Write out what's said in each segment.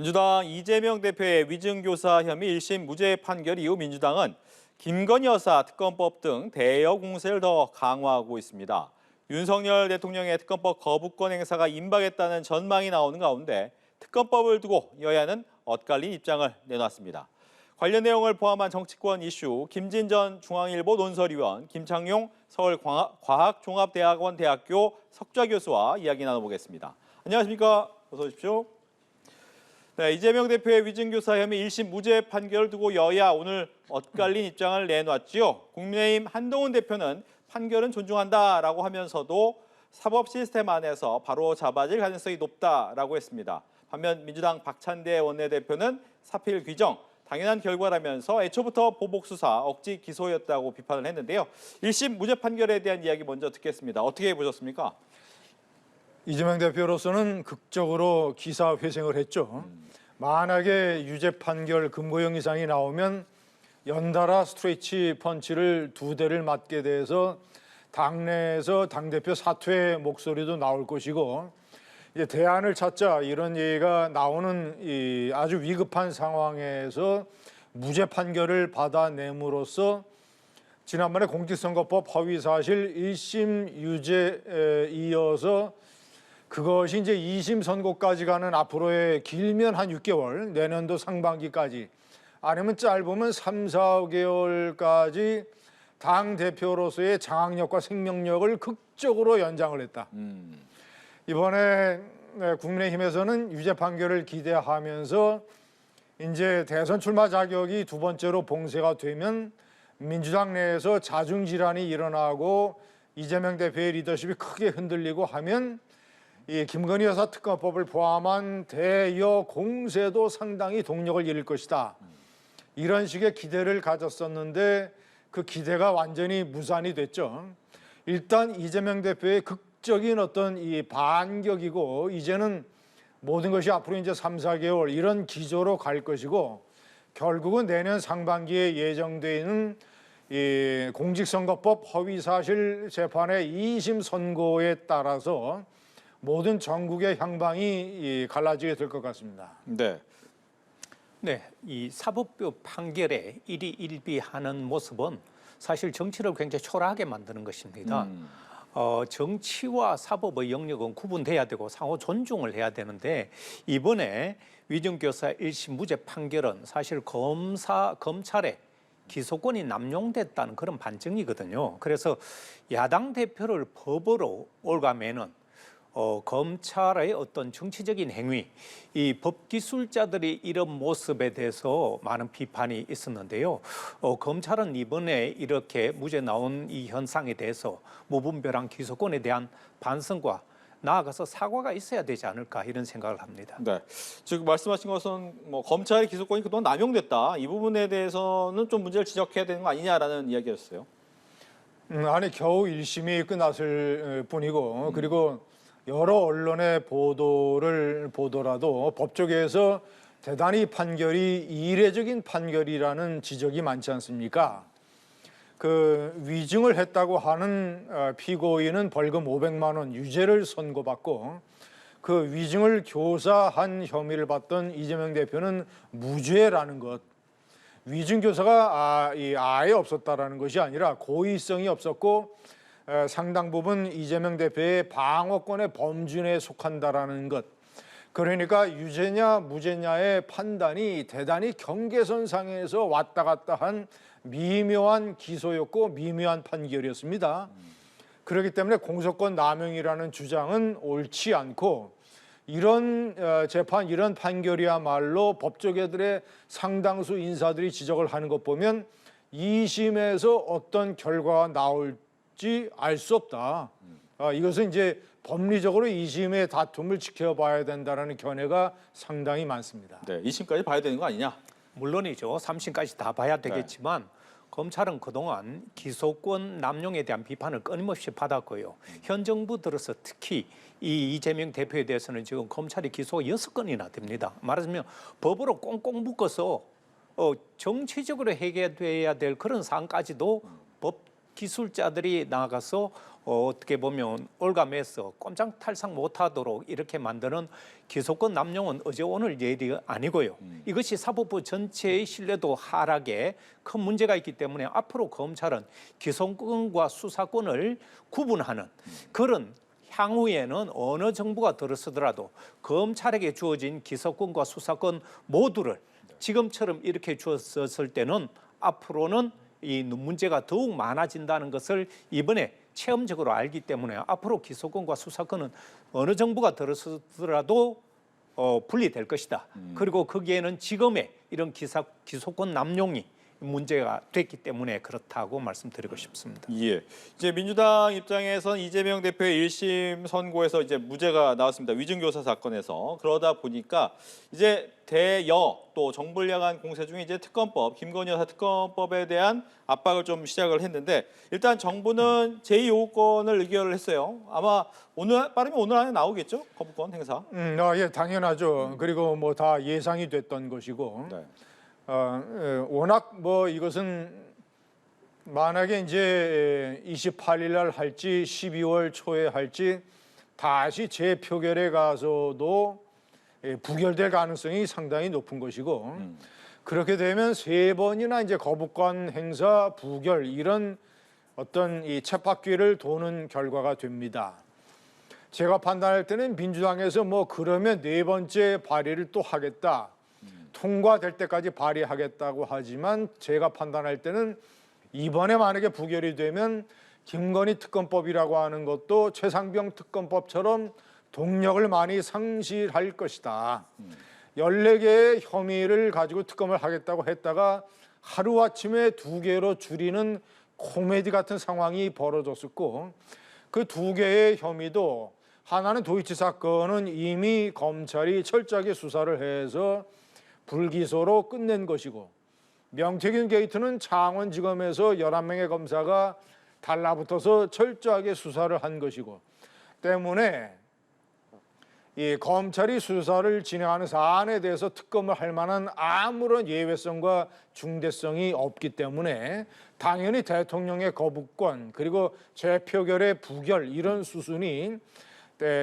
민주당 이재명 대표의 위증교사 혐의 1심 무죄 판결 이후 민주당은 김건희 여사 특검법 등 대여 공세를 더 강화하고 있습니다. 윤석열 대통령의 특검법 거부권 행사가 임박했다는 전망이 나오는 가운데 특검법을 두고 여야는 엇갈린 입장을 내놨습니다. 관련 내용을 포함한 정치권 이슈 김진전 중앙일보 논설위원, 김창용 서울과학종합대학원 대학교 석좌교수와 이야기 나눠보겠습니다. 안녕하십니까? 어서 오십시오. 네, 이재명 대표의 위증교사 혐의 1심 무죄 판결을 두고 여야 오늘 엇갈린 입장을 내놨지요. 국민의힘 한동훈 대표는 판결은 존중한다라고 하면서도 사법 시스템 안에서 바로 잡아질 가능성이 높다라고 했습니다. 반면 민주당 박찬대 원내대표는 사필 규정, 당연한 결과라면서 애초부터 보복 수사, 억지 기소였다고 비판을 했는데요. 1심 무죄 판결에 대한 이야기 먼저 듣겠습니다. 어떻게 보셨습니까? 이재명 대표로서는 극적으로 기사 회생을 했죠. 만약에 유죄 판결 금고형 이상이 나오면 연달아 스트레이치 펀치를 2대를 맞게 돼서 당내에서 당대표 사퇴 목소리도 나올 것이고, 이제 대안을 찾자 이런 얘기가 나오는 이 아주 위급한 상황에서 무죄 판결을 받아냄으로써 지난번에 공직선거법 허위사실 1심 유죄에 이어서 그것이 이제 2심 선고까지 가는 앞으로의 길면 한 6개월, 내년도 상반기까지, 아니면 짧으면 3, 4개월까지 당대표로서의 장악력과 생명력을 극적으로 연장을 했다. 이번에 국민의힘에서는 유죄 판결을 기대하면서 이제 대선 출마 자격이 2번째로 봉쇄가 되면 민주당 내에서 자중질환이 일어나고 이재명 대표의 리더십이 크게 흔들리고 하면 이 김건희 여사 특검법을 포함한 대여 공세도 상당히 동력을 잃을 것이다. 이런 식의 기대를 가졌었는데 그 기대가 완전히 무산이 됐죠. 일단 이재명 대표의 극적인 어떤 이 반격이고, 이제는 모든 것이 앞으로 이제 3, 4개월 이런 기조로 갈 것이고, 결국은 내년 상반기에 예정되어 있는 이 공직선거법 허위사실 재판의 2심 선고에 따라서 모든 전국의 향방이 갈라지게 될 것 같습니다. 네, 이 사법부 판결에 일희일비하는 모습은 사실 정치를 굉장히 초라하게 만드는 것입니다. 정치와 사법의 영역은 구분돼야 되고 상호 존중을 해야 되는데, 이번에 위증교사 1심 무죄 판결은 사실 검찰의 기소권이 남용됐다는 그런 반증이거든요. 그래서 야당 대표를 법으로 올가매는 검찰의 어떤 정치적인 행위, 이 법기술자들이 이런 모습에 대해서 많은 비판이 있었는데요. 검찰은 이번에 이렇게 무죄 나온 이 현상에 대해서 무분별한 기소권에 대한 반성과 나아가서 사과가 있어야 되지 않을까, 이런 생각을 합니다. 네, 지금 말씀하신 것은 뭐 검찰의 기소권이 그동안 남용됐다. 이 부분에 대해서는 좀 문제를 지적해야 되는 거 아니냐라는 이야기였어요. 아니, 겨우 1심이 끝났을 뿐이고, 그리고 여러 언론의 보도를 보더라도 법조계에서 대단히 판결이 이례적인 판결이라는 지적이 많지 않습니까? 그 위증을 했다고 하는 피고인은 벌금 500만 원 유죄를 선고받고, 그 위증을 교사한 혐의를 받던 이재명 대표는 무죄라는 것. 위증 교사가 아예 없었다라는 것이 아니라 고의성이 없었고, 상당 부분 이재명 대표의 방어권의 범준에 속한다라는 것. 그러니까 유죄냐 무죄냐의 판단이 대단히 경계선상에서 왔다 갔다 한 미묘한 기소였고 미묘한 판결이었습니다. 그렇기 때문에 공소권 남용이라는 주장은 옳지 않고, 이런 재판, 이런 판결이야말로 법조계들의 상당수 인사들이 지적을 하는 것 보면 2심에서 어떤 결과가 나올지 알 수 없다. 이것은 이제 법리적으로 2심의 다툼을 지켜봐야 된다는 견해가 상당히 많습니다. 네, 2심까지 봐야 되는 거 아니냐? 물론이죠. 3심까지 다 봐야 되겠지만, 검찰은 그동안 기소권 남용에 대한 비판을 끊임없이 받았고요. 현 정부 들어서 특히 이 이재명 대표에 대해서는 지금 검찰이 기소가 6건이나 됩니다. 말하자면 법으로 꽁꽁 묶어서 정치적으로 해결돼야 될 그런 사안까지도 법 기술자들이 나가서 어떻게 보면 올가매서 꼼짝탈상 못하도록 이렇게 만드는 기소권 남용은 어제 오늘 일이 아니고요. 이것이 사법부 전체의 신뢰도 하락에 큰 문제가 있기 때문에 앞으로 검찰은 기소권과 수사권을 구분하는 그런 향후에는 어느 정부가 들어서더라도 검찰에게 주어진 기소권과 수사권 모두를 지금처럼 이렇게 주었을 때는 앞으로는 이 문제가 더욱 많아진다는 것을 이번에 체험적으로 알기 때문에 앞으로 기소권과 수사권은 어느 정부가 들어서더라도 분리될 것이다. 그리고 거기에는 지금의 이런 기소권 남용이 문제가 됐기 때문에 그렇다고 말씀드리고 싶습니다. 예. 이제 민주당 입장에선 이재명 대표의 1심 선고에서 이제 무죄가 나왔습니다. 위증교사 사건에서. 그러다 보니까 이제 대여 또 정부를 향한 공세 중에 이제 특검법, 김건희 여사 특검법에 대한 압박을 좀 시작을 했는데 일단 정부는 제2요구권을 의결을 했어요. 아마 빠르면 오늘 안에 나오겠죠? 거부권 행사. 예, 당연하죠. 그리고 뭐 다 예상이 됐던 것이고. 네. 워낙 뭐 이것은 만약에 이제 28일 날 할지 12월 초에 할지 다시 재표결에 가서도 부결될 가능성이 상당히 높은 것이고 그렇게 되면 3번이나 이제 거부권 행사 부결 이런 어떤 이 쳇바퀴를 도는 결과가 됩니다. 제가 판단할 때는 민주당에서 뭐 그러면 4번째 발의를 또 하겠다. 통과될 때까지 발의하겠다고 하지만 제가 판단할 때는 이번에 만약에 부결이 되면 김건희 특검법이라고 하는 것도 최상병 특검법처럼 동력을 많이 상실할 것이다. 14개의 혐의를 가지고 특검을 하겠다고 했다가 하루아침에 2개로 줄이는 코미디 같은 상황이 벌어졌었고 그 2개의 혐의도 하나는 도이치 사건은 이미 검찰이 철저하게 수사를 해서 불기소로 끝낸 것이고 명태균 게이트는 창원지검에서 11명의 검사가 달라붙어서 철저하게 수사를 한 것이고 때문에 이 검찰이 수사를 진행하는 사안에 대해서 특검을 할 만한 아무런 예외성과 중대성이 없기 때문에 당연히 대통령의 거부권 그리고 재표결의 부결 이런 수순이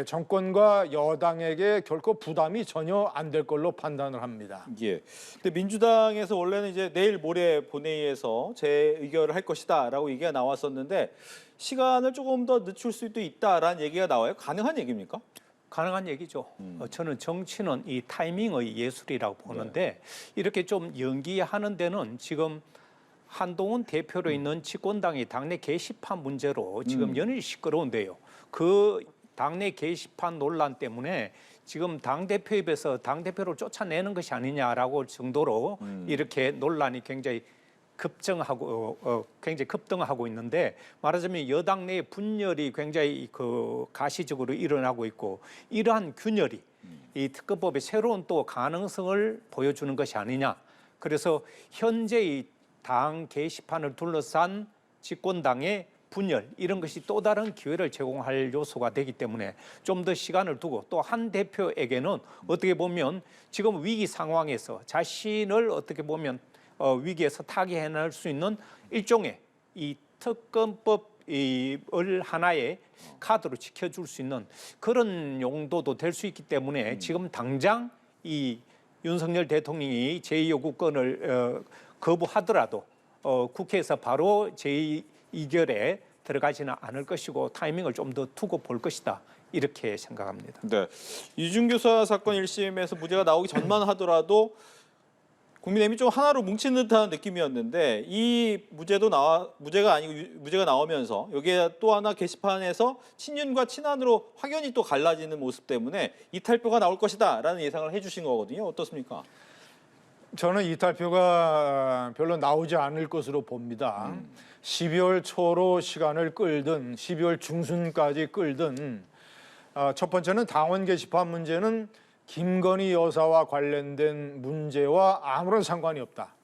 정권과 여당에게 결코 부담이 전혀 안 될 걸로 판단을 합니다. 예. 근데 민주당에서 원래는 이제 내일 모레 본회의에서 재의결을 할 것이다라고 얘기가 나왔었는데 시간을 조금 더 늦출 수도 있다라는 얘기가 나와요. 가능한 얘기입니까? 가능한 얘기죠. 저는 정치는 이 타이밍의 예술이라고 보는데 이렇게 좀 연기하는 데는 지금 한동훈 대표로 있는 집권당이 당내 게시판 문제로 지금 연일 시끄러운데요. 그 당내 게시판 논란 때문에 지금 당대표 입에서 당대표를 쫓아내는 것이 아니냐라고 정도로 이렇게 논란이 굉장히 굉장히 급등하고 있는데 말하자면 여당 내 분열이 굉장히 가시적으로 일어나고 있고 이러한 균열이 이 특검법의 새로운 또 가능성을 보여주는 것이 아니냐. 그래서 현재 이 당 게시판을 둘러싼 집권당의 분열 이런 것이 또 다른 기회를 제공할 요소가 되기 때문에 좀 더 시간을 두고 또 한 대표에게는 어떻게 보면 지금 위기 상황에서 자신을 어떻게 보면 위기에서 타개해낼 수 있는 일종의 이 특검법을 하나의 카드로 지켜줄 수 있는 그런 용도도 될 수 있기 때문에 지금 당장 이 윤석열 대통령이 제2요구권을 거부하더라도 국회에서 바로 제2결에 들어가지는 않을 것이고 타이밍을 좀 더 두고 볼 것이다. 이렇게 생각합니다. 네. 이준교사 사건 1심에서 무죄가 나오기 전만 하더라도 국민의힘이 좀 하나로 뭉친 듯한 느낌이었는데 이 무죄가 나오면서 여기에 또 하나 게시판에서 친윤과 친한으로 확연히 또 갈라지는 모습 때문에 이탈표가 나올 것이다라는 예상을 해주신 거거든요. 어떻습니까? 저는 이탈표가 별로 나오지 않을 것으로 봅니다. 12월 초로 시간을 끌든 12월 중순까지 끌든 첫 번째는 당원 게시판 문제는 김건희 여사와 관련된 문제와 아무런 상관이 없다.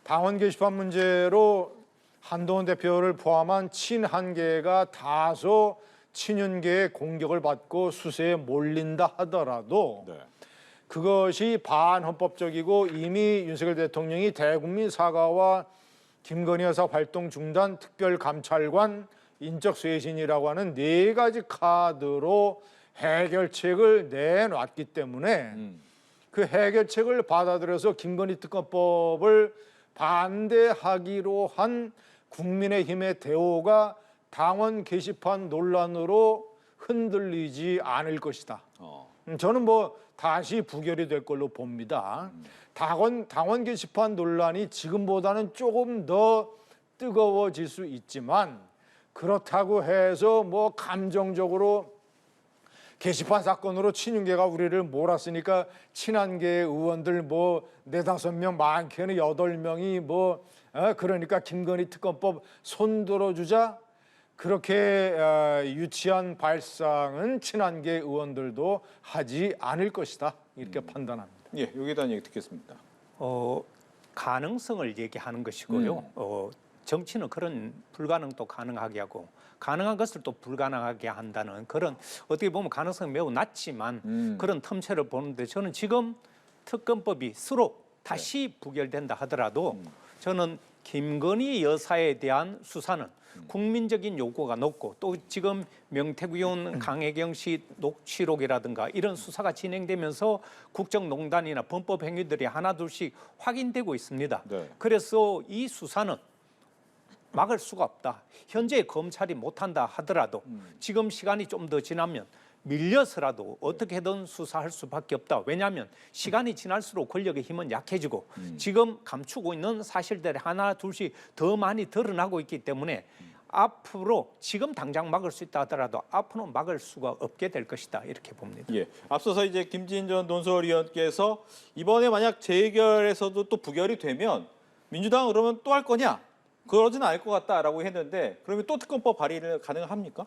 당원 게시판 문제로 한동훈 대표를 포함한 친한계가 다소 친윤계의 공격을 받고 수세에 몰린다 하더라도 네. 그것이 반헌법적이고 이미 윤석열 대통령이 대국민 사과와 김건희 여사 활동 중단, 특별감찰관, 인적 쇄신이라고 하는 4가지 카드로 해결책을 내놨기 때문에 그 해결책을 받아들여서 김건희 특검법을 반대하기로 한 국민의힘의 대오가 당원 게시판 논란으로 흔들리지 않을 것이다. 저는 다시 부결이 될 걸로 봅니다. 당원 게시판 논란이 지금보다는 조금 더 뜨거워질 수 있지만 그렇다고 해서 감정적으로 게시판 사건으로 친윤계가 우리를 몰았으니까 친한계 의원들 4-5명, 많게는 8명이 그러니까 김건희 특검법 손들어주자, 그렇게 유치한 발상은 친한계 의원들도 하지 않을 것이다, 이렇게 판단합니다. 예, 여기에 대한 얘기 듣겠습니다. 가능성을 얘기하는 것이고요. 정치는 그런 불가능도 가능하게 하고 가능한 것을 또 불가능하게 한다는 그런, 어떻게 보면 가능성이 매우 낮지만 그런 틈새를 보는데, 저는 지금 특검법이 서로 다시 부결된다 하더라도 저는 김건희 여사에 대한 수사는 국민적인 요구가 높고, 또 지금 명태균 의원, 강혜경 씨 녹취록이라든가 이런 수사가 진행되면서 국정농단이나 범법 행위들이 하나둘씩 확인되고 있습니다. 네. 그래서 이 수사는 막을 수가 없다. 현재 검찰이 못한다 하더라도 지금 시간이 좀 더 지나면 밀려서라도 어떻게든 수사할 수밖에 없다. 왜냐하면 시간이 지날수록 권력의 힘은 약해지고 지금 감추고 있는 사실들이 하나 둘씩 더 많이 드러나고 있기 때문에 앞으로 지금 당장 막을 수 있다 하더라도 앞으로는 막을 수가 없게 될 것이다, 이렇게 봅니다. 예, 앞서서 이제 김진 전 논설위원께서 이번에 만약 재결에서도 또 부결이 되면 민주당 그러면 또 할 거냐? 그러지는 않을 것 같다라고 했는데, 그러면 또 특검법 발의를 가능합니까?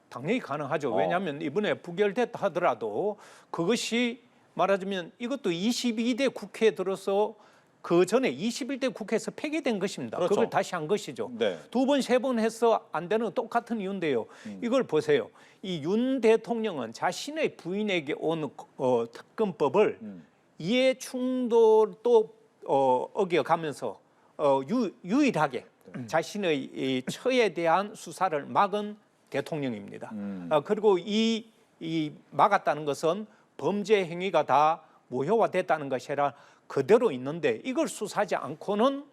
당연히 가능하죠. 왜냐하면 이번에 부결됐다 하더라도 그것이 말하자면 이것도 22대 국회에 들어서 그 전에 21대 국회에서 폐기된 것입니다. 그렇죠. 그걸 다시 한 것이죠. 네. 2번, 3번 해서 안 되는 똑같은 이유인데요. 이걸 보세요. 이 윤 대통령은 자신의 부인에게 온 특검법을 이해 충돌도 어겨가면서 유일하게 자신의 이 처에 대한 수사를 막은 대통령입니다. 그리고 이 막았다는 것은 범죄 행위가 다 무효화됐다는 것이 아니라 그대로 있는데, 이걸 수사하지 않고는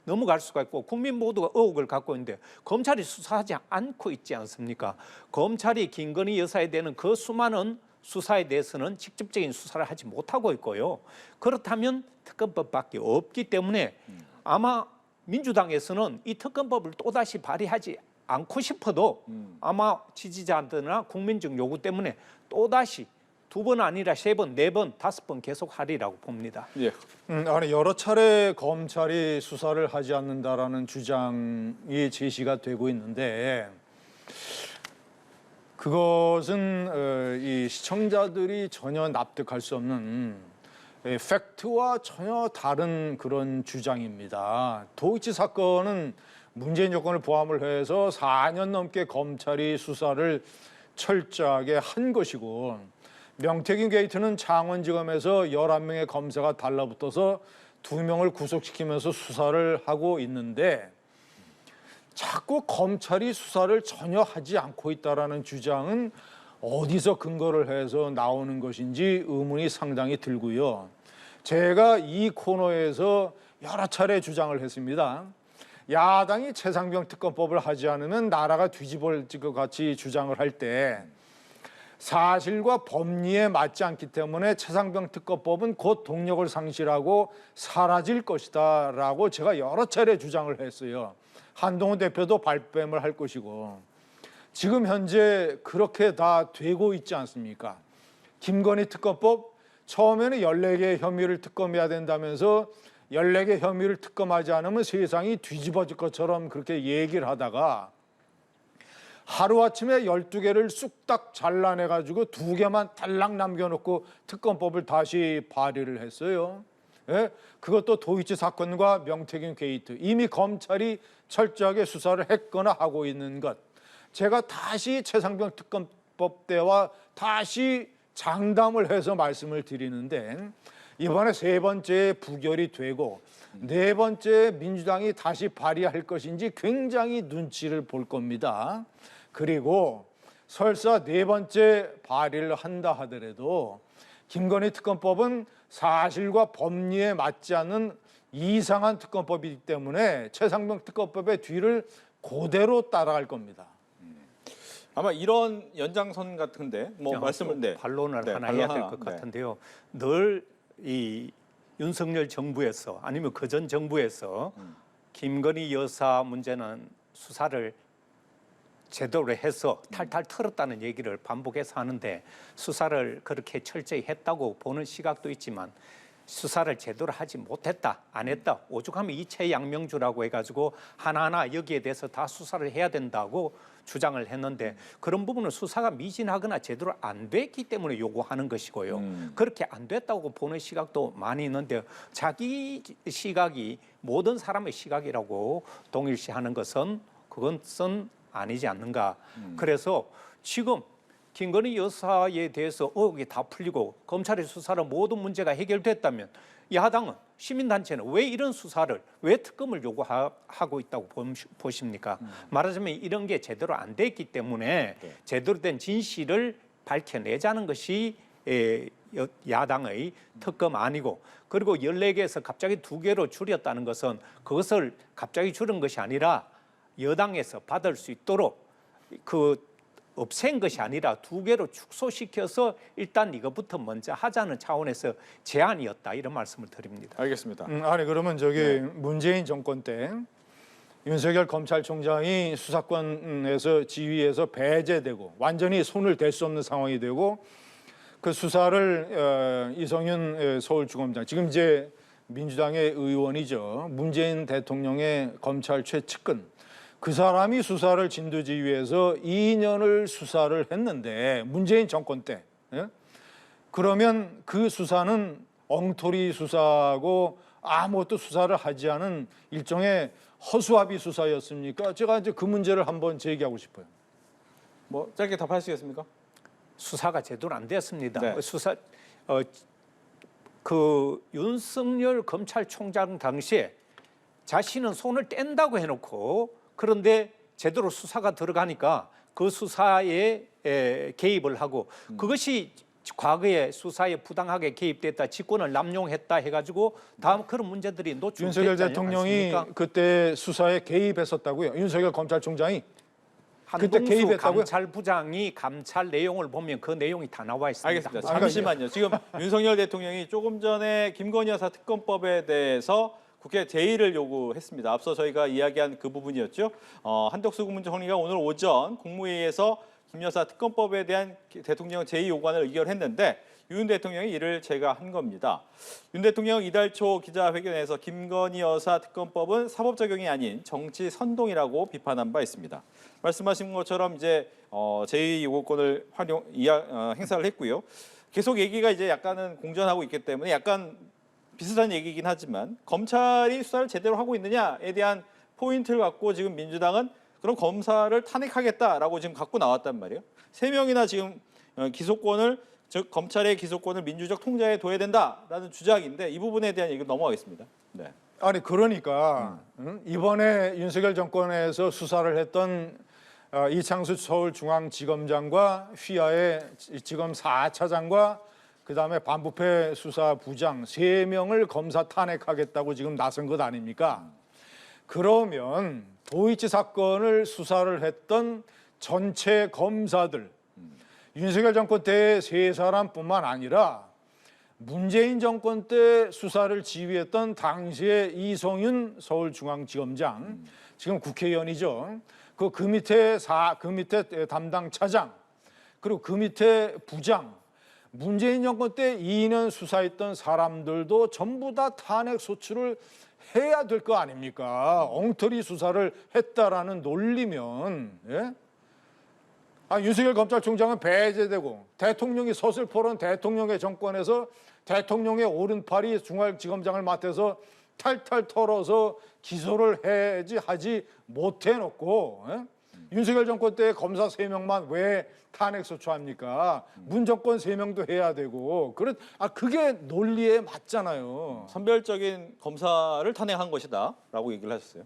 넘어갈 수가 있고 국민 모두가 의혹을 갖고 있는데 검찰이 수사하지 않고 있지 않습니까? 검찰이 김건희 여사에 대한 그 수많은 수사에 대해서는 직접적인 수사를 하지 못하고 있고요. 그렇다면 특검법밖에 없기 때문에 아마 민주당에서는 이 특검법을 또다시 발의하지 않고 싶어도 아마 지지자들이나 국민적 요구 때문에 또다시 2번 아니라 3번, 4번, 5번 계속 하리라고 봅니다. 예. 아니, 여러 차례 검찰이 수사를 하지 않는다라는 주장이 제시가 되고 있는데, 그것은 이 시청자들이 전혀 납득할 수 없는 팩트와 전혀 다른 그런 주장입니다. 도이치 사건은 문재인 정권을 포함을 해서 4년 넘게 검찰이 수사를 철저하게 한 것이고, 명태균 게이트는 창원지검에서 11명의 검사가 달라붙어서 2명을 구속시키면서 수사를 하고 있는데, 자꾸 검찰이 수사를 전혀 하지 않고 있다는 주장은 어디서 근거를 해서 나오는 것인지 의문이 상당히 들고요. 제가 이 코너에서 여러 차례 주장을 했습니다. 야당이 최상병 특검법을 하지 않으면 나라가 뒤집어질 것 같이 주장을 할 때, 사실과 법리에 맞지 않기 때문에 최상병 특검법은 곧 동력을 상실하고 사라질 것이다 라고 제가 여러 차례 주장을 했어요. 한동훈 대표도 발뺌을 할 것이고, 지금 현재 그렇게 다 되고 있지 않습니까? 김건희 특검법 처음에는 14개의 혐의를 특검해야 된다면서 14개 혐의를 특검하지 않으면 세상이 뒤집어질 것처럼 그렇게 얘기를 하다가 하루아침에 12개를 쑥딱 잘라내가지고 2개만 달랑 남겨놓고 특검법을 다시 발의를 했어요. 예? 그것도 도이치 사건과 명태균 게이트, 이미 검찰이 철저하게 수사를 했거나 하고 있는 것. 제가 다시 최상병 특검법 때와 다시 장담을 해서 말씀을 드리는데, 이번에 세 번째 부결이 되고 네 번째 민주당이 다시 발의할 것인지 굉장히 눈치를 볼 겁니다. 그리고 설사 네 번째 발의를 한다 하더라도 김건희 특검법은 사실과 법리에 맞지 않는 이상한 특검법이기 때문에 최상병 특검법의 뒤를 그대로 따라갈 겁니다. 아마 이런 연장선 같은데 뭐 말씀을 반론을 네, 하나 반론 해야 될 하나, 것 네. 같은데요. 늘 이 윤석열 정부에서 아니면 그전 정부에서 김건희 여사 문제는 수사를 제대로 해서 탈탈 털었다는 얘기를 반복해서 하는데 수사를 그렇게 철저히 했다고 보는 시각도 있지만 수사를 제대로 하지 못했다, 안 했다, 오죽하면 이채양명주라고 해가지고 하나하나 여기에 대해서 다 수사를 해야 된다고 주장을 했는데 그런 부분은 수사가 미진하거나 제대로 안 됐기 때문에 요구하는 것이고요. 그렇게 안 됐다고 보는 시각도 많이 있는데 자기 시각이 모든 사람의 시각이라고 동일시하는 것은 그것은 아니지 않는가. 그래서 지금 김건희 여사에 대해서 의혹이 다 풀리고 검찰의 수사로 모든 문제가 해결됐다면 야당은 시민단체는 왜 이런 수사를 왜 특검을 요구하고 있다고 보십니까? 말하자면 이런 게 제대로 안 됐기 때문에 제대로 된 진실을 밝혀내자는 것이 야당의 특검 아니고 그리고 14개에서 갑자기 2개로 줄였다는 것은 그것을 갑자기 줄인 것이 아니라 여당에서 받을 수 있도록 없앤 것이 아니라 2개로 축소시켜서 일단 이것부터 먼저 하자는 차원에서 제안이었다 이런 말씀을 드립니다. 알겠습니다. 아니 그러면 문재인 정권 때 윤석열 검찰총장이 수사권에서 지휘에서 배제되고 완전히 손을 댈 수 없는 상황이 되고 그 수사를 이성윤 서울중검장 지금 이제 민주당의 의원이죠. 문재인 대통령의 검찰 최측근 그 사람이 수사를 진두지휘해서 2년을 수사를 했는데 문재인 정권 때 그러면 그 수사는 엉터리 수사고 아무것도 수사를 하지 않은 일종의 허수아비 수사였습니까? 제가 이제 그 문제를 한번 제기하고 싶어요. 뭐 짧게 답하시겠습니까? 수사가 제대로 안 됐습니다. 네. 그 윤석열 검찰총장 당시에 자신은 손을 뗀다고 해놓고 그런데 제대로 수사가 들어가니까 그 수사에 개입을 하고 그것이 과거에 수사에 부당하게 개입됐다, 직권을 남용했다 해가지고 다음 그런 문제들이 노출됐지 윤석열 대통령이 않습니까? 그때 수사에 개입했었다고요? 윤석열 검찰총장이 그때 한동수 개입했다고요? 감찰부장이 감찰 내용을 보면 그 내용이 다 나와 있습니다. 알겠습니다. 잠시만요. 지금 윤석열 대통령이 조금 전에 김건희 여사 특검법에 대해서 국회 제의를 요구했습니다. 앞서 저희가 이야기한 그 부분이었죠. 한덕수 국무총리가 오늘 오전 국무회의에서 김 여사 특검법에 대한 대통령 제의 요구안을 의결했는데 윤 대통령이 이를 제거한 겁니다. 윤 대통령 이달 초 기자회견에서 김건희 여사 특검법은 사법 적용이 아닌 정치 선동이라고 비판한 바 있습니다. 말씀하신 것처럼 이제 제의 요구권을 행사를 했고요. 계속 얘기가 이제 약간은 공전하고 있기 때문에 약간 비슷한 얘기이긴 하지만 검찰이 수사를 제대로 하고 있느냐에 대한 포인트를 갖고 지금 민주당은 그럼 검사를 탄핵하겠다라고 지금 갖고 나왔단 말이에요. 3명이나 지금 기소권을 즉 검찰의 기소권을 민주적 통제에 둬야 된다라는 주장인데 이 부분에 대한 얘기를 넘어가겠습니다. 네. 아니 그러니까 이번에 윤석열 정권에서 수사를 했던 이창수 서울중앙지검장과 휘하의 지검 4차장과 그다음에 반부패 수사부장 3명을 검사 탄핵하겠다고 지금 나선 것 아닙니까? 그러면 도이치 사건을 수사를 했던 전체 검사들 윤석열 정권 때 3사람뿐만 아니라 문재인 정권 때 수사를 지휘했던 당시의 이성윤 서울중앙지검장 지금 국회의원이죠. 그 밑에 담당 차장 그리고 그 밑에 부장 문재인 정권 때 2년 수사했던 사람들도 전부 다 탄핵 소추를 해야 될 거 아닙니까? 엉터리 수사를 했다라는 논리면 윤석열 검찰총장은 배제되고 대통령이 서슬퍼런 대통령의 정권에서 대통령의 오른팔이 중앙지검장을 맡아서 탈탈 털어서 기소를 하지 못해놓고 윤석열 정권 때 검사 3명만 왜 탄핵 소추합니까? 문 정권 3명도 해야 되고 그게 논리에 맞잖아요. 선별적인 검사를 탄핵한 것이다라고 얘기를 하셨어요.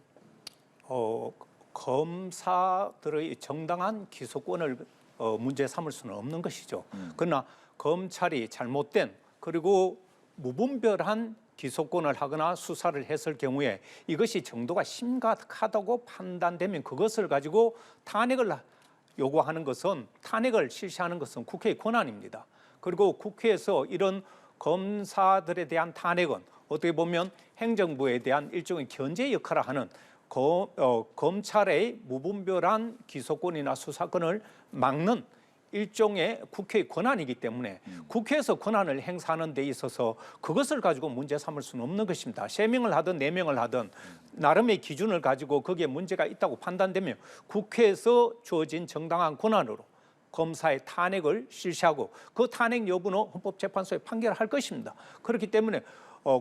검사들의 정당한 기소권을 문제 삼을 수는 없는 것이죠. 그러나 검찰이 잘못된 그리고 무분별한 기소권을 하거나 수사를 했을 경우에 이것이 정도가 심각하다고 판단되면 그것을 가지고 탄핵을 요구하는 것은 탄핵을 실시하는 것은 국회의 권한입니다. 그리고 국회에서 이런 검사들에 대한 탄핵은 어떻게 보면 행정부에 대한 일종의 견제 역할을 하는 검찰의 무분별한 기소권이나 수사권을 막는 일종의 국회의 권한이기 때문에 국회에서 권한을 행사하는 데 있어서 그것을 가지고 문제 삼을 수는 없는 것입니다. 3명을 하든 4명을 하든 나름의 기준을 가지고 거기에 문제가 있다고 판단되면 국회에서 주어진 정당한 권한으로 검사의 탄핵을 실시하고 그 탄핵 여부는 헌법재판소에 판결할 것입니다. 그렇기 때문에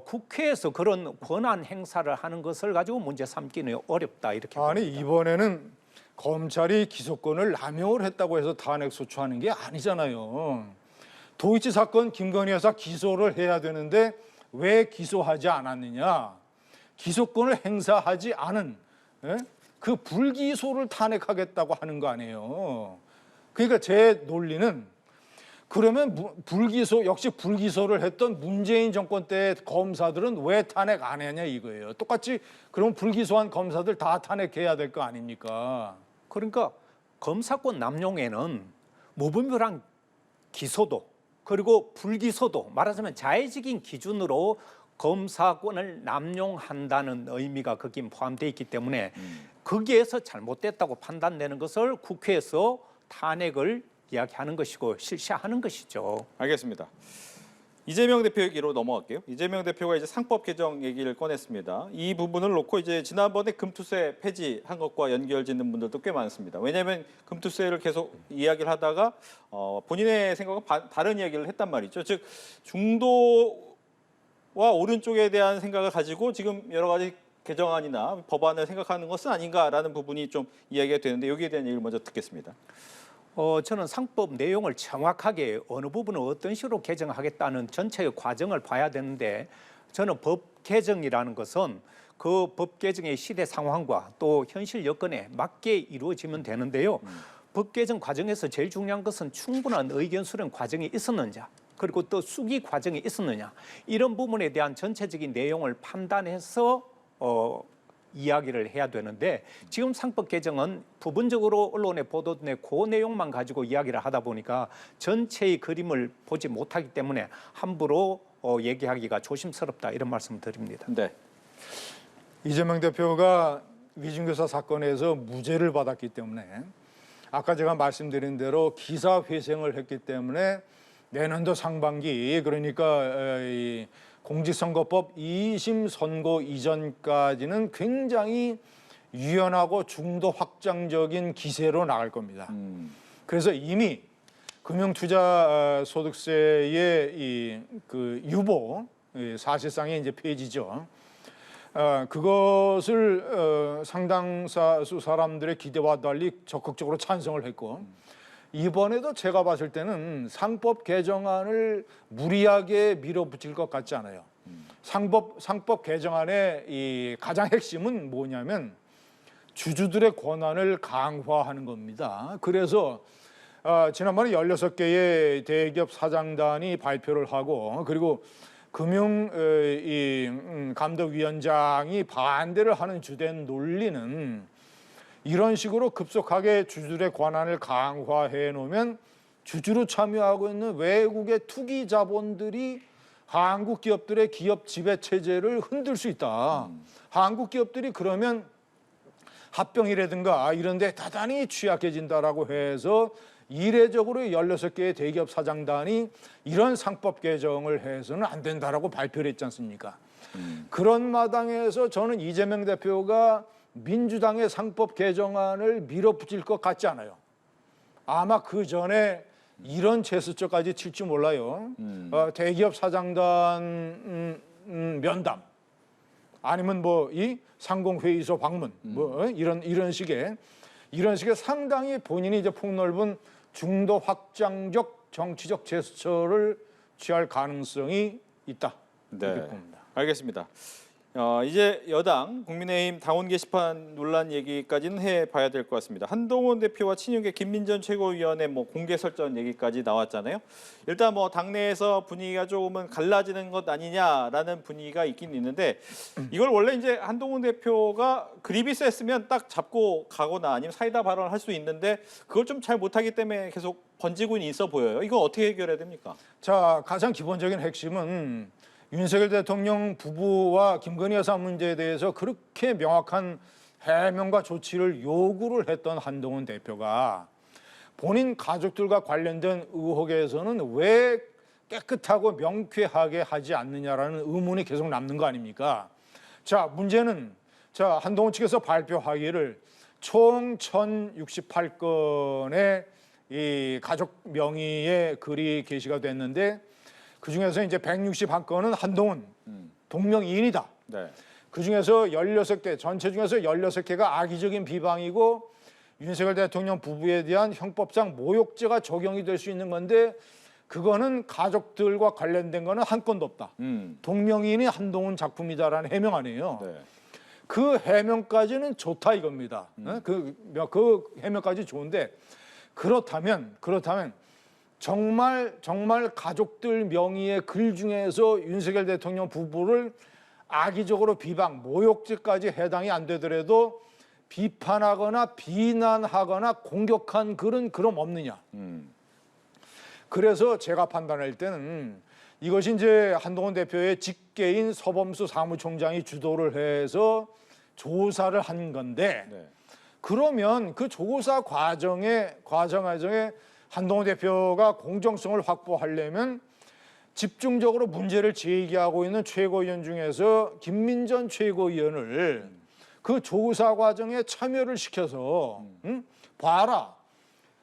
국회에서 그런 권한 행사를 하는 것을 가지고 문제 삼기는 어렵다 이렇게 아니 봅니다. 이번에는 검찰이 기소권을 남용을 했다고 해서 탄핵 소추하는 게 아니잖아요. 도이치 사건 김건희 여사 기소를 해야 되는데 왜 기소하지 않았느냐? 기소권을 행사하지 않은 그 불기소를 탄핵하겠다고 하는 거 아니에요. 그러니까 제 논리는 그러면 역시 불기소를 했던 문재인 정권 때 검사들은 왜 탄핵 안 했냐 이거예요. 똑같이 그럼 불기소한 검사들 다 탄핵해야 될 거 아닙니까? 그러니까 검사권 남용에는 무분별한 기소도 그리고 불기소도 말하자면 자의적인 기준으로 검사권을 남용한다는 의미가 거기 포함되어 있기 때문에 거기에서 잘못됐다고 판단되는 것을 국회에서 탄핵을 이야기하는 것이고 실시하는 것이죠. 알겠습니다. 이재명 대표 얘기로 넘어갈게요. 이재명 대표가 이제 상법 개정 얘기를 꺼냈습니다. 이 부분을 놓고 이제 지난번에 금투세 폐지한 것과 연결짓는 분들도 꽤 많습니다. 왜냐하면 금투세를 계속 이야기를 하다가 본인의 생각은 다른 이야기를 했단 말이죠. 즉 중도와 오른쪽에 대한 생각을 가지고 지금 여러 가지 개정안이나 법안을 생각하는 것은 아닌가라는 부분이 좀 이야기가 되는데 여기에 대한 얘기를 먼저 듣겠습니다. 저는 상법 내용을 정확하게 어느 부분을 어떤 식으로 개정하겠다는 전체의 과정을 봐야 되는데 저는 법 개정이라는 것은 그 법 개정의 시대 상황과 또 현실 여건에 맞게 이루어지면 되는데요. 법 개정 과정에서 제일 중요한 것은 충분한 의견 수렴 과정이 있었는지 그리고 또 수기 과정이 있었느냐 이런 부분에 대한 전체적인 내용을 판단해서 이야기를 해야 되는데 지금 상법 개정은 부분적으로 언론에 보도된 그 내용만 가지고 이야기를 하다 보니까 전체의 그림을 보지 못하기 때문에 함부로 얘기하기가 조심스럽다 이런 말씀을 드립니다. 네. 이재명 대표가 위증교사 사건에서 무죄를 받았기 때문에 아까 제가 말씀드린 대로 기사회생을 했기 때문에 내년도 상반기 그러니까 이 공직선거법 2심 선고 이전까지는 굉장히 유연하고 중도 확장적인 기세로 나갈 겁니다. 그래서 이미 금융투자소득세의 그 유보 사실상의 이제 폐지죠. 그것을 상당수 사람들의 기대와 달리 적극적으로 찬성을 했고 이번에도 제가 봤을 때는 상법 개정안을 무리하게 밀어붙일 것 같지 않아요. 상법 개정안의 이 가장 핵심은 뭐냐면 주주들의 권한을 강화하는 겁니다. 그래서 지난번에 16개의 대기업 사장단이 발표를 하고 그리고 감독위원장이 반대를 하는 주된 논리는 이런 식으로 급속하게 주주들의 권한을 강화해 놓으면 주주로 참여하고 있는 외국의 투기 자본들이 한국 기업들의 기업 지배 체제를 흔들 수 있다. 한국 기업들이 그러면 합병이라든가 이런 데 대단히 취약해진다라고 해서 이례적으로 16개의 대기업 사장단이 이런 상법 개정을 해서는 안 된다라고 발표를 했지 않습니까? 그런 마당에서 저는 이재명 대표가 민주당의 상법 개정안을 밀어붙일 것 같지 않아요. 아마 그 전에 이런 제스처까지 칠지 몰라요. 대기업 사장단 면담 아니면 뭐 이 상공회의소 방문 뭐 이런 식의 이런 식의 상당히 본인이 이제 폭넓은 중도 확장적 정치적 제스처를 취할 가능성이 있다. 이렇게 봅니다. 알겠습니다. 이제 여당 국민의힘 당원 게시판 논란 얘기까지는 해봐야 될 것 같습니다. 한동훈 대표와 친윤계 김민전 최고위원의 공개 설전 얘기까지 나왔잖아요. 일단 당내에서 분위기가 조금은 갈라지는 것 아니냐라는 분위기가 있긴 있는데 이걸 원래 이제 한동훈 대표가 그립이 셌으면 딱 잡고 가거나 아니면 사이다 발언을 할 수 있는데 그걸 좀 잘 못하기 때문에 계속 번지고 있어 보여요. 이거 어떻게 해결해야 됩니까? 자, 가장 기본적인 핵심은 윤석열 대통령 부부와 김건희 여사 문제에 대해서 그렇게 명확한 해명과 조치를 요구를 했던 한동훈 대표가 본인 가족들과 관련된 의혹에서는 왜 깨끗하고 명쾌하게 하지 않느냐라는 의문이 계속 남는 거 아닙니까? 자, 문제는 한동훈 측에서 발표하기를 총 1,068건의 이 가족 명의의 글이 게시가 됐는데 그 중에서 이제 161건은 한동훈 동명이인이다. 네. 그 중에서 16개, 전체 중에서 16개가 악의적인 비방이고 윤석열 대통령 부부에 대한 형법상 모욕죄가 적용이 될 수 있는 건데 그거는 가족들과 관련된 거는 한 건도 없다. 동명이인이 한동훈 작품이다라는 해명 아니에요. 네. 그 해명까지는 좋다 이겁니다. 그 해명까지 좋은데 그렇다면 정말 가족들 명의의 글 중에서 윤석열 대통령 부부를 악의적으로 비방, 모욕죄까지 해당이 안 되더라도 비판하거나 비난하거나 공격한 글은 그럼 없느냐. 그래서 제가 판단할 때는 이것이 이제 한동훈 대표의 직계인 서범수 사무총장이 주도를 해서 조사를 한 건데 네. 그러면 그 조사 과정에 한동훈 대표가 공정성을 확보하려면 집중적으로 문제를 제기하고 있는 최고위원 중에서 김민전 최고위원을 그 조사 과정에 참여를 시켜서 봐라.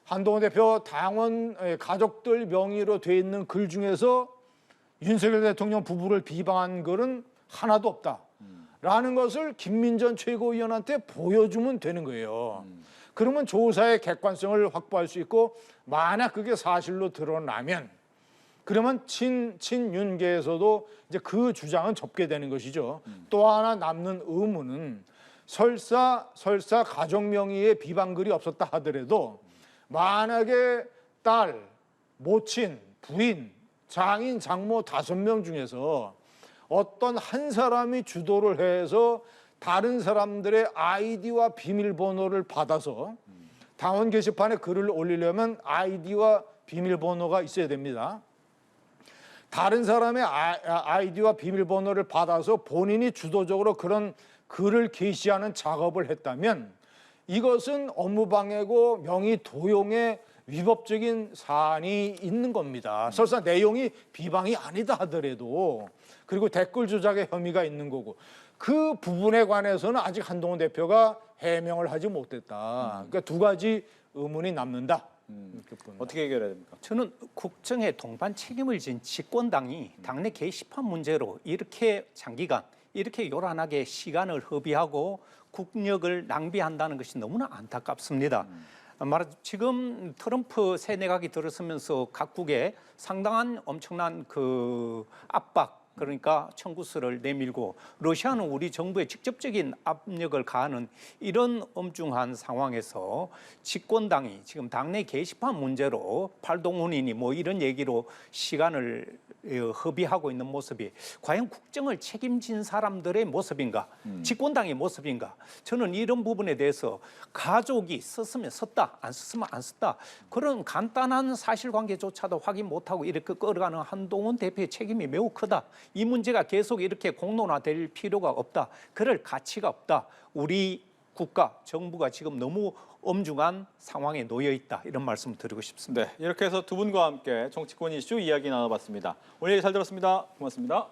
한동훈 대표 당원 가족들 명의로 돼 있는 글 중에서 윤석열 대통령 부부를 비방한 글은 하나도 없다. 라는 것을 김민전 최고위원한테 보여주면 되는 거예요. 그러면 조사의 객관성을 확보할 수 있고 만약 그게 사실로 드러나면 그러면 친윤계에서도 이제 그 주장은 접게 되는 것이죠. 또 하나 남는 의문은 설사 가족 명의의 비방글이 없었다 하더라도 만약에 딸, 모친, 부인, 장인, 장모 5명 중에서 어떤 한 사람이 주도를 해서 다른 사람들의 아이디와 비밀번호를 받아서 당원 게시판에 글을 올리려면 아이디와 비밀번호가 있어야 됩니다. 다른 사람의 아이디와 비밀번호를 받아서 본인이 주도적으로 그런 글을 게시하는 작업을 했다면 이것은 업무방해고 명의 도용의 위법적인 사안이 있는 겁니다. 설사 내용이 비방이 아니다 하더라도 그리고 댓글 조작의 혐의가 있는 거고 그 부분에 관해서는 아직 한동훈 대표가 해명을 하지 못했다. 그러니까 두 가지 의문이 남는다. 어떻게 해결해야 됩니까? 저는 국정의 동반 책임을 진 집권당이 당내 게시판 문제로 이렇게 장기간 이렇게 요란하게 시간을 허비하고 국력을 낭비한다는 것이 너무나 안타깝습니다. 지금 트럼프 새 내각이 들어서면서 각국에 상당한 엄청난 그 압박 그러니까 청구서를 내밀고 러시아는 우리 정부에 직접적인 압력을 가하는 이런 엄중한 상황에서 집권당이 지금 당내 게시판 문제로 팔동훈이니 이런 얘기로 시간을 허비하고 있는 모습이 과연 국정을 책임진 사람들의 모습인가, 집권당의 모습인가? 저는 이런 부분에 대해서 가족이 썼으면 썼다, 안 썼으면 안 썼다. 그런 간단한 사실관계조차도 확인 못하고 이렇게 끌어가는 한동훈 대표의 책임이 매우 크다. 이 문제가 계속 이렇게 공론화될 필요가 없다. 그럴 가치가 없다. 우리 국가, 정부가 지금 너무 엄중한 상황에 놓여 있다. 이런 말씀 드리고 싶습니다. 네, 이렇게 해서 두 분과 함께 정치권 이슈 이야기 나눠봤습니다. 오늘 얘기 잘 들었습니다. 고맙습니다.